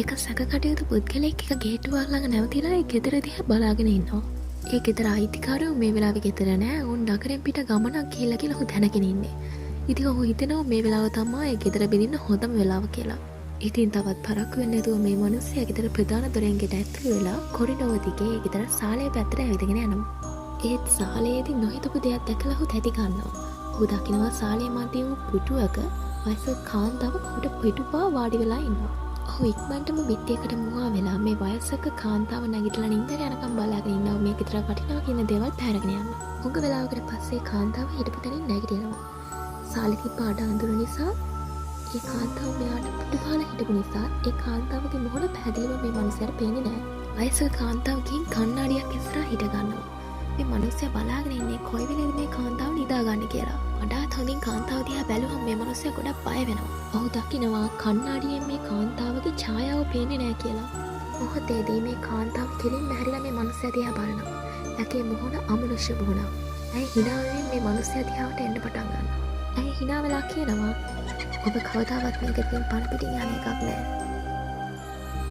එක සැක කටයුතු පුද්ගලෙක් එක ගේට්ටුවක් ළඟ නැවතිලා ඒ ගෙදර දිහා බලාගෙන ඉන්නවා. ඒ ගෙදර අයිතිකාරයෝ මේ වෙලාවේ ගෙදර නෑ. උන් නගරෙන් පිට ගමනක් ගිහලා කියලා ඔහු දැනගෙන ඉන්නේ. ඉතින් ඔහු හිතනවා මේ වෙලාව තමයි ඒ ගෙදර බිඳින්න හොඳම වෙලාව කියලා. ඉතින් තවත් පරක්කු වෙන්නේ නැතුව මේ මිනිස්සයා ගෙදර ප්‍රධාන දොරෙන් ගෙට ඇතුළු වෙලා කොරිඩෝව දිගේ ඒ ගෙදර සාලේ පැත්තට ඇවිදගෙන යනවා. ඒත් සාලේදී නොහිතපු දෙයක් දැකලා ඔහු තැති ගන්නවා. ඔහු දකිනවා සාලේ මැදින් වූ පුටුවක වයසක කාන්තාව ඔහුට පිටුපා වාඩි වෙලා ඉන්නවා. ඔහු ඉක්මනටම බිත්තියකට මුවා වෙලා මේ වයසක කාන්තාව නැගිටලා නින්දට යනකම් බලාගෙන ඉන්නවා. මේ ගෙදර වටිනා කියන දේවල් පැහැරගෙන යන්න. හුඟ වෙලාවකට පස්සේ කාන්තාව හිටපු තැනින් නැගිටිනවා. සාලේ තිබ්බ අඩ අඳුර නිසා ඒ කාන්තාව මෙයාට පිටුපාලා හිටපු නිසා ඒ කාන්තාවගේ මොහොන පැහැදිලිව මේ මනුස්සයාට පේන්නේ නැහැ. වයසක කාන්තාව ගිහින් කණ්ණාඩියක් ඉස්සරහා හිට ගන්නවා. මේ මනුස්සයා බලාගෙන ඉන්නේ කොයි වෙලේද මේ කාන්තාව නිදාගන්නේ කියලා. වඩාත් හොඳින් කාන්තාව දිහා බැලුවම මේ මනුස්සයා ගොඩක් බය වෙනවා. ඔහු දකිනවා කණ්ණාඩියෙන් මේ කාන්තාවගේ ඡායාව පේන්නේ නැහැ කියලා. මොහොතේදී මේ කාන්තාව කෙලින්ම හැරිලා මේ මනුස්සයා දිහා බලනවා. ඇගේ මොහොන අමනුෂ්‍ය වුණා. ඇයි hina වෙමින් මේ මනුස්සයා දිහාට එන්න පටන් ගන්නවා. ඇයි hina වෙලා කියනවා ඔබ කවදාවත් මේකකින් පණ පිටින් යන එකක් නෑ.